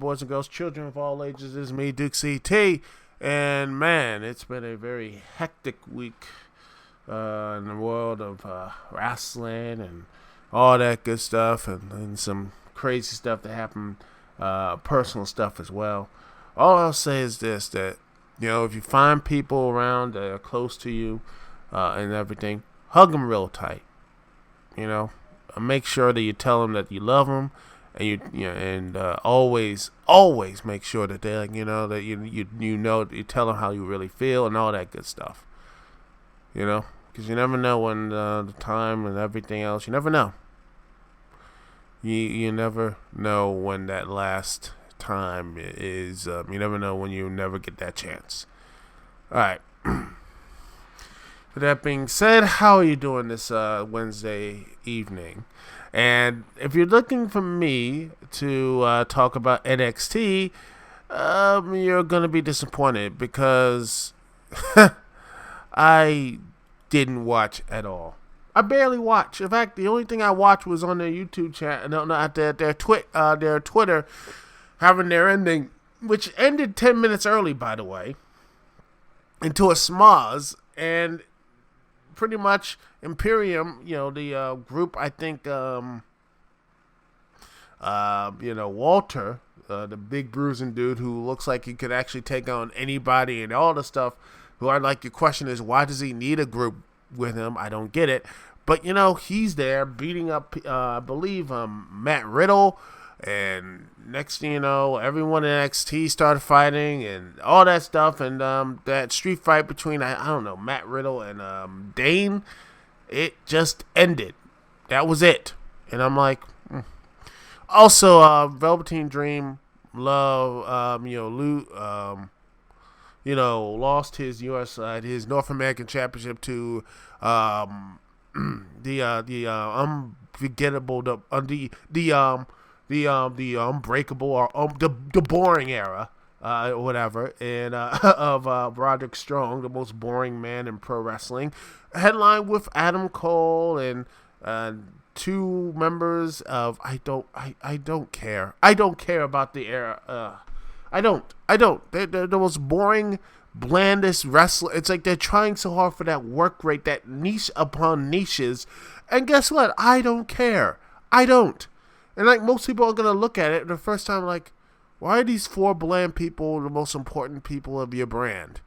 boys and girls, children of all ages. This is me, Dukect, and man, it's been a very hectic week in the world of wrestling and all that good stuff, and some crazy stuff that happened, personal stuff as well. All I'll say is this: that if you find people around that are close to you and everything, hug them real tight. Make sure that you tell them that you love them. And always make sure that they that you tell them how you really feel and all that good stuff. Because you never know when the time and everything else. You never know. You never know when that last time is. You never know when you never get that chance. All right. With that being said, how are you doing this Wednesday evening? And if you're looking for me to talk about NXT, you're going to be disappointed because I didn't watch at all. I barely watched. In fact, the only thing I watched was on their YouTube channel, not their Twitter having their ending, which ended 10 minutes early, by the way, into a schmoz. And pretty much Imperium, the group, I think, Walter, the big bruising dude who looks like he could actually take on anybody and all the stuff, your question is, why does he need a group with him? I don't get it. But, he's there beating up, I believe, Matt Riddle. And next thing you know, everyone in NXT started fighting and all that stuff. And that street fight between, I don't know, Matt Riddle and Dane, it just ended. That was it. And I'm like, Also, Velveteen Dream, lost his his North American Championship to the unbreakable or the boring era, whatever, and of Roderick Strong, the most boring man in pro wrestling, headlined with Adam Cole and two members of I don't care about the era. I don't. They're the most boring, blandest wrestler. It's like they're trying so hard for that work rate, that niche upon niches, and guess what? I don't care. I don't. And most people are gonna look at it the first time why are these four bland people the most important people of your brand?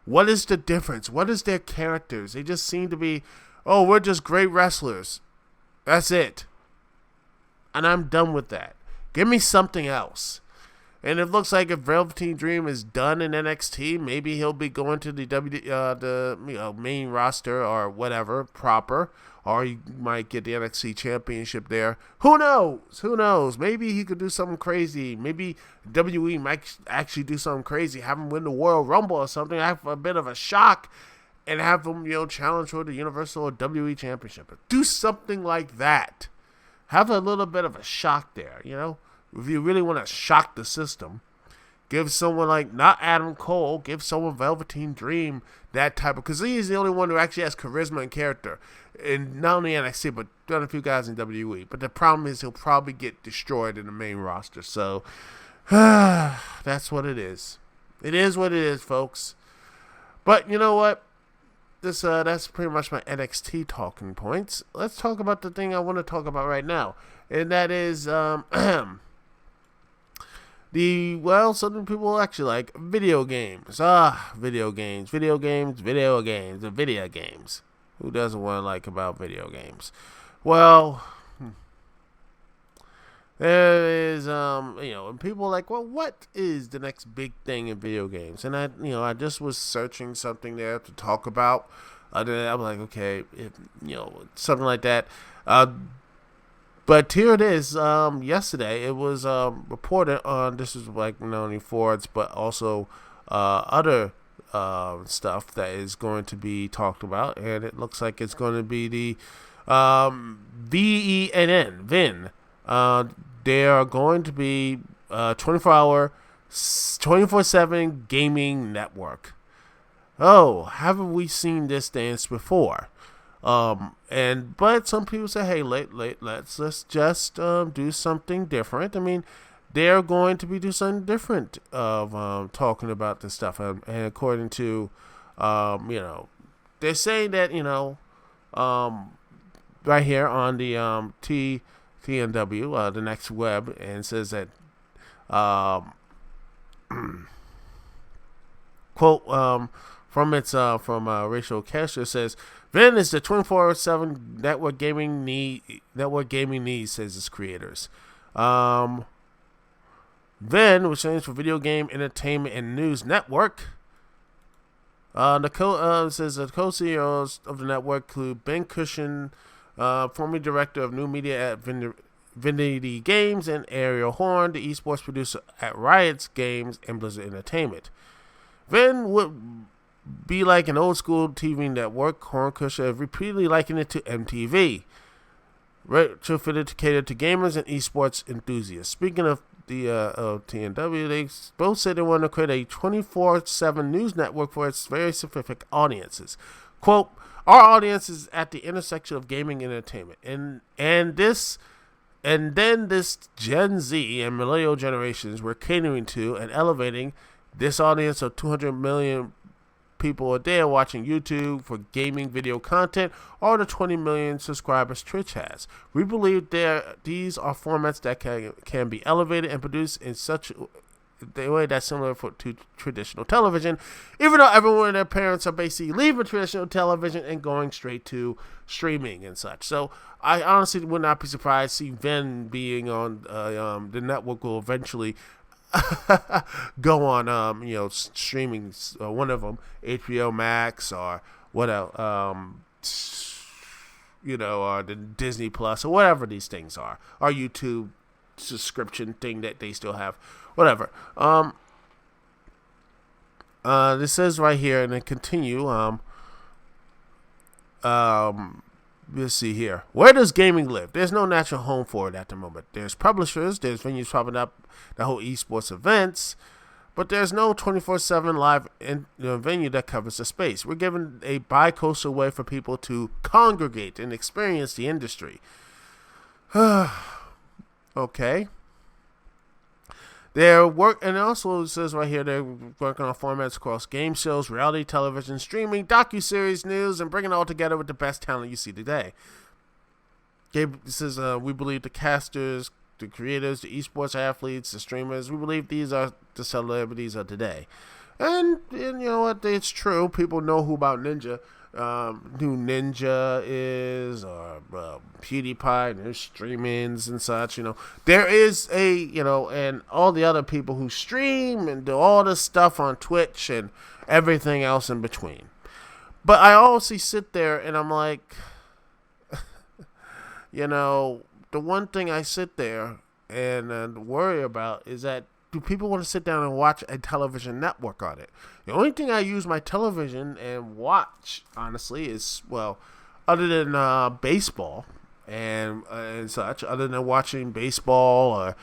What is the difference? What is their characters? They just seem to be, we're just great wrestlers. That's it. And I'm done with that. Give me something else. And it looks like if Velveteen Dream is done in NXT, maybe he'll be going to the main roster or whatever proper, or he might get the NXT Championship there. Who knows? Maybe he could do something crazy. Maybe WWE might actually do something crazy, have him win the Royal Rumble or something, have a bit of a shock, and have him challenge for the Universal or WWE Championship. Do something like that. Have a little bit of a shock there, If you really want to shock the system, give someone not Adam Cole, give someone Velveteen Dream that type of, because he's the only one who actually has charisma and character, and not only NXT but done a few guys in WWE. But the problem is he'll probably get destroyed in the main roster. So that's what it is. It is what it is, folks. But you know what? That's pretty much my NXT talking points. Let's talk about the thing I want to talk about right now, and that is something people actually like, video games. Video games. Who doesn't want to like about video games? Well, there is, and people are like, well, what is the next big thing in video games? And I just was searching something there to talk about. Then I'm like, okay, something like that. But here it is. Yesterday, it was reported on. This is not only Fords, but also other stuff that is going to be talked about, and it looks like it's going to be the Venn. They are going to be 24-hour, 24/7 gaming network. Oh, haven't we seen this dance before? But some people say, hey, let's just do something different. I mean, they're going to be doing something different of talking about this stuff. And according to, they're saying that, right here on the TNW, the next web, and says that, quote, from Rachel Kester says, Venn is the 24/7 network gaming needs, says its creators. Venn, which stands for Video Game Entertainment and News Network, says the co-CEOs of the network include Ben Cushion, former director of new media at Vinity Games, and Ariel Horn, the esports producer at Riot's Games and Blizzard Entertainment. Venn would be like an old school TV network. Horn Cushion have repeatedly likened it to MTV, retrofitted to cater to gamers and esports enthusiasts. Speaking of the TNW, they both said they want to create a 24/7 news network for its very specific audiences. Quote, our audience is at the intersection of gaming and entertainment, and then this Gen Z and millennial generations we're catering to and elevating this audience of 200 million people a day are watching YouTube for gaming video content, or the 20 million subscribers Twitch has. We believe these are formats that can be elevated and produced in such a way that's similar to traditional television, even though everyone and their parents are basically leaving traditional television and going straight to streaming and such. So I honestly would not be surprised to see Venn being on the network will eventually go on, streaming. One of them, HBO Max, or what else, or the Disney Plus, or whatever these things are, or YouTube subscription thing that they still have, whatever. This says right here, and then continue. Let's see here. Where does gaming live? There's no natural home for it at the moment. There's publishers, there's venues popping up, the whole esports events, but there's no 24/7 live venue that covers the space. We're giving a bi-coastal way for people to congregate and experience the industry. Okay. Their work, and also it says right here, they're working on formats across game shows, reality television, streaming, docuseries, news, and bringing it all together with the best talent you see today. Gabe says, we believe the casters, the creators, the esports athletes, the streamers, we believe these are the celebrities of today. And you know what, it's true. People know who Ninja is, or PewDiePie, and their streamings and such. There is and all the other people who stream and do all this stuff on Twitch and everything else in between. But I also sit there and I'm like, the one thing I sit there and worry about is that, do people want to sit down and watch a television network on it? The only thing I use my television and watch, honestly, is, other than baseball and such, other than watching baseball or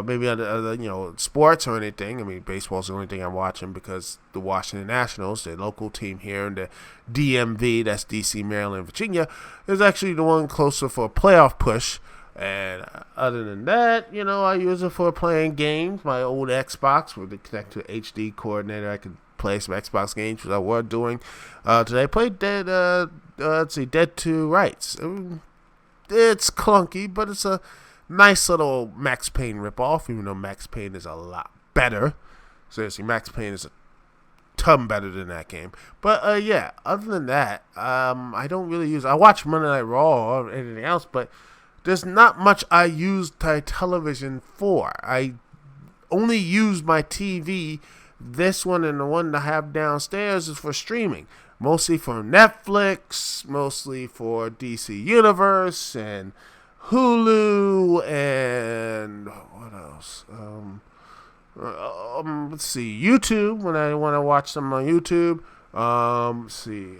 maybe other sports or anything. I mean, baseball's the only thing I'm watching because the Washington Nationals, the local team here in the DMV, that's DC, Maryland, Virginia, is actually the one closer for a playoff push. And other than that, I use it for playing games. My old Xbox with the connect to HD coordinator, I could play some Xbox games, which I was doing today. I played Dead 2 Rights. It's clunky, but it's a nice little Max Payne ripoff, even though Max Payne is a lot better. Seriously, Max Payne is a ton better than that game. But other than that, I don't really use. I watch Monday Night Raw or anything else, but there's not much I use my television for. I only use my TV. This one and the one I have downstairs is for streaming. Mostly for Netflix, mostly for DC Universe and Hulu, and what else? Let's see, YouTube, when I want to watch something on YouTube. Let's see.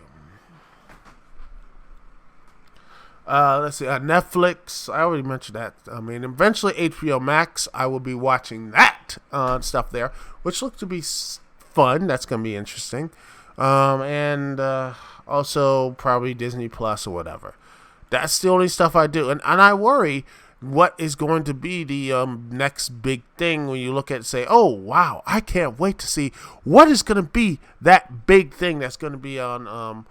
Netflix. I already mentioned that. I mean, eventually HBO Max. I will be watching that stuff there, which looks to be fun. That's going to be interesting. And also probably Disney Plus or whatever. That's the only stuff I do. And I worry what is going to be the next big thing when you look at it and say, oh, wow, I can't wait to see what is going to be that big thing that's going to be on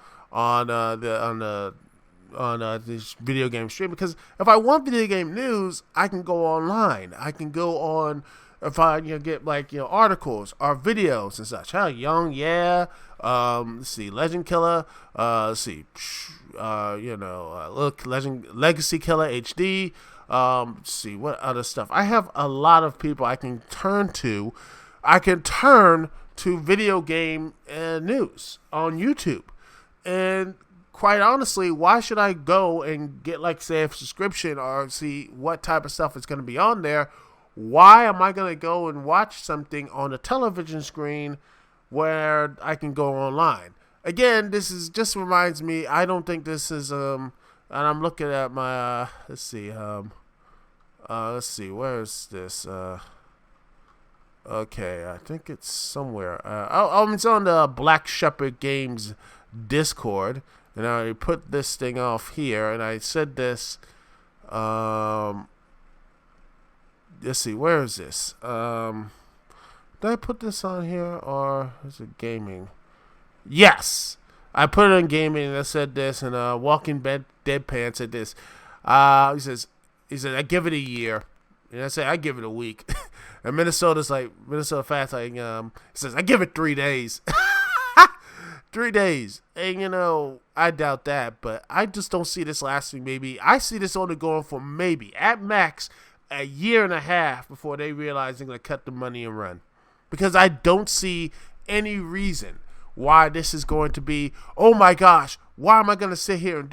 this video game stream. Because if I want video game news, I can go online. I can go on if I get articles or videos and such. Young, yeah. Let's see, Legend Killer. Let's see, look, Legacy Killer HD. Let's see what other stuff. I have a lot of people I can turn to. I can turn to video game news on YouTube, and quite honestly, why should I go and get say a subscription or see what type of stuff is going to be on there? Why am I going to go and watch something on a television screen where I can go online? Again, this is just reminds me. I don't think this is and I'm looking at my let's see, where is this? Okay, I think it's somewhere. It's on the Black Shepherd Games Discord. And I put this thing off here, and I said this. Let's see, where is this? Did I put this on here, or is it gaming? Yes, I put it on gaming, and I said this. And Walking Deadpan said this. He says, I give it a year, and I say I give it a week. And Minnesota Fats he says I give it 3 days. 3 days. And, I doubt that, but I just don't see this lasting I see this only going for maybe, at max, a year and a half before they realize they're going to cut the money and run. Because I don't see any reason why this is going to be, oh my gosh, why am I going to sit here and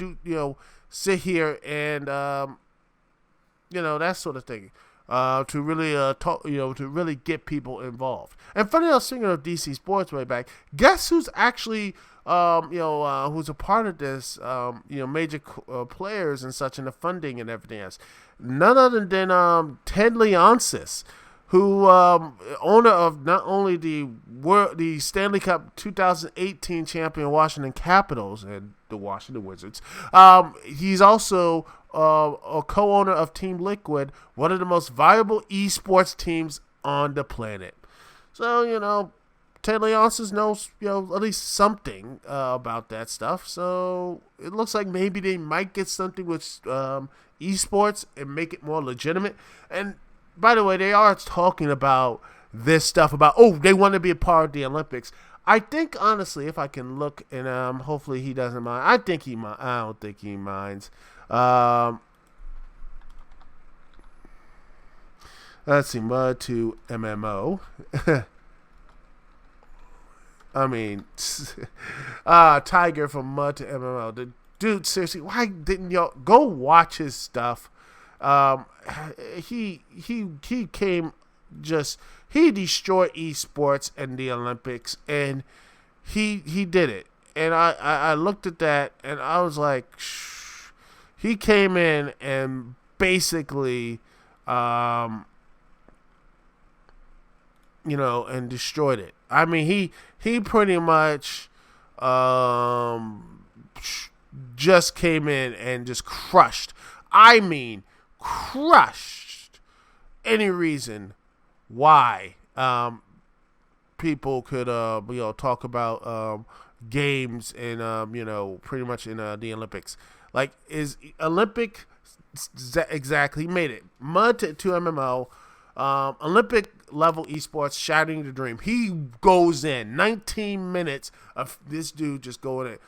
that sort of thing. To really talk, to really get people involved. And funny enough, speaking of DC Sports way back, guess who's actually, who's a part of this, major players and such, and the funding and everything else. None other than Ted Leonsis, who owner of not only the Stanley Cup 2018 champion Washington Capitals and the Washington Wizards. He's also a co-owner of Team Liquid, one of the most viable esports teams on the planet. So, Ted Leonsis knows, at least something about that stuff. So it looks like maybe they might get something with esports and make it more legitimate. And by the way, they are talking about this stuff about, they want to be a part of the Olympics. I think, honestly, if I can look, and hopefully he doesn't mind. I don't think he minds. Let's see, Mud to MMO. I mean, Tiger from Mud to MMO. The dude, seriously, why didn't y'all go watch his stuff? He destroyed esports and the Olympics, and he did it. And I looked at that, and I was like, he came in and basically, and destroyed it. I mean, he pretty much just came in and just crushed. I mean, crushed any reason why people could talk about games and pretty much in the Olympics. Like, is Olympic exactly? He made it. Mud to MMO. Olympic level esports, shattering the dream. He goes in 19 minutes of this dude just going in.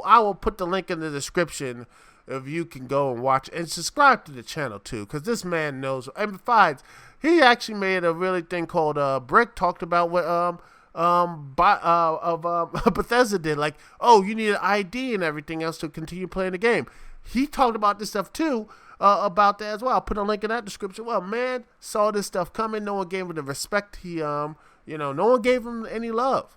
I will put the link in the description if you can go and watch and subscribe to the channel too, because this man knows. And besides, he actually made a really thing called Brick talked about what Bethesda did. Like, you need an ID and everything else to continue playing the game. He talked about this stuff too. About that as well. I'll put a link in that description. Well, man, saw this stuff coming. No one gave him the respect no one gave him any love.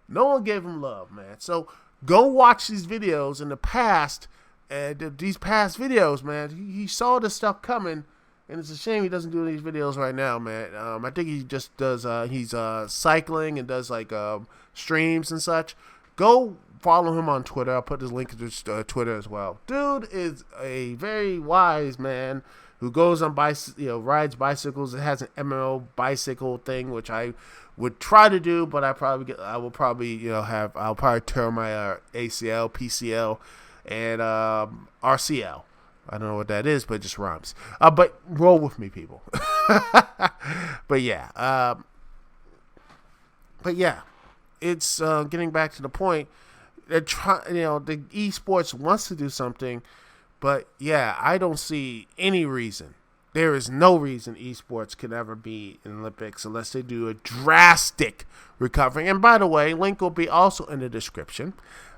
No one gave him love, man. So go watch these videos in the past, these past videos, man. He saw this stuff coming, and it's a shame he doesn't do these videos right now, man. I think he just does, he's cycling and does like streams and such. Go follow him on Twitter. I'll put his link to Twitter as well. Dude is a very wise man who goes on rides bicycles. It has an MMO bicycle thing, which I would try to do, but I'll probably tear my ACL, PCL, and RCL. I don't know what that is, but it just rhymes. But roll with me, people. But yeah, it's getting back to the point. The esports wants to do something, but yeah, I don't see any reason. There is no reason esports can ever be in the Olympics unless they do a drastic recovery. And by the way, link will be also in the description.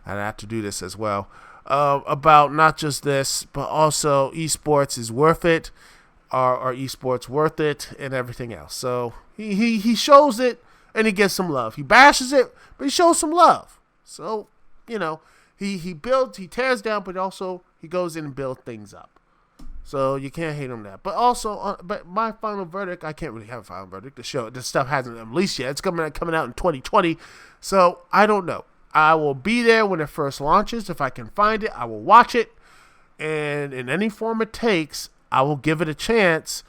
I have to do this as well. About not just this, but also esports is worth it. Are esports worth it, and everything else. So he shows it, and he gets some love. He bashes it, but he shows some love. So, he builds, he tears down, but also he goes in and builds things up. So you can't hate him that. But also, but my final verdict, I can't really have a final verdict. This stuff hasn't released yet. It's coming out in 2020. So I don't know. I will be there when it first launches. If I can find it, I will watch it. And in any form it takes, I will give it a chance.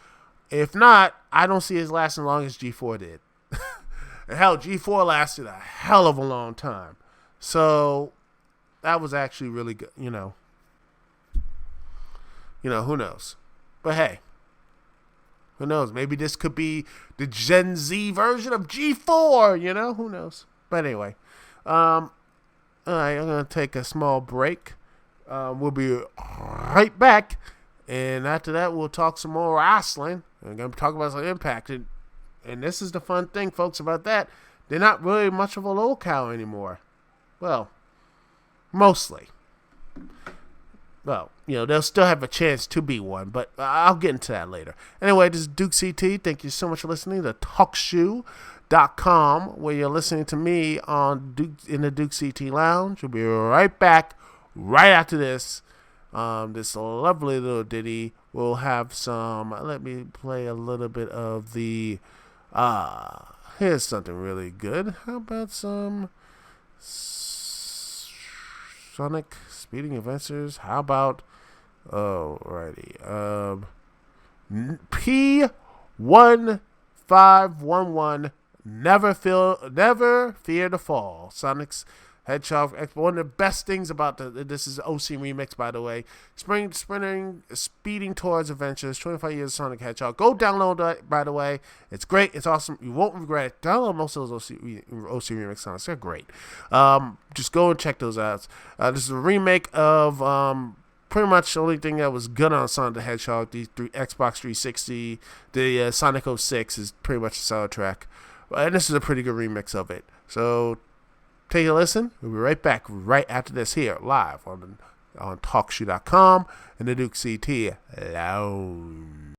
If not, I don't see it lasting as long as G4 did. And hell, G4 lasted a hell of a long time. So that was actually really good, who knows? But hey, who knows? Maybe this could be the Gen Z version of G4, who knows? But anyway, all right, I'm going to take a small break. We'll be right back. And after that, we'll talk some more wrestling. We're going to talk about some Impact. And this is the fun thing, folks, about that. They're not really much of a locale anymore. Well, mostly. Well, they'll still have a chance to be one, but I'll get into that later. Anyway, this is Duke CT. Thank you so much for listening to TalkShoe.com, where you're listening to me in the Duke CT Lounge. We'll be right back right after this. This lovely little ditty. We'll have some. Let me play a little bit of the. Here's something really good. How about some Sonic Speeding Adventures? How about alrighty. P1511. Never fear to fall. Sonic's Hedgehog, one of the best things about this is OC remix, by the way. Speeding towards adventures, 25 years of Sonic Hedgehog. Go download that, by the way. It's great. It's awesome. You won't regret it. Download most of those OC remix songs. They're great. Just go and check those out. This is a remake of pretty much the only thing that was good on Sonic the Hedgehog. The Xbox 360, the Sonic 06 is pretty much the soundtrack. And this is a pretty good remix of it. So take a listen. We'll be right back right after this here, live on TalkShoe.com and the Duke CT Lounge.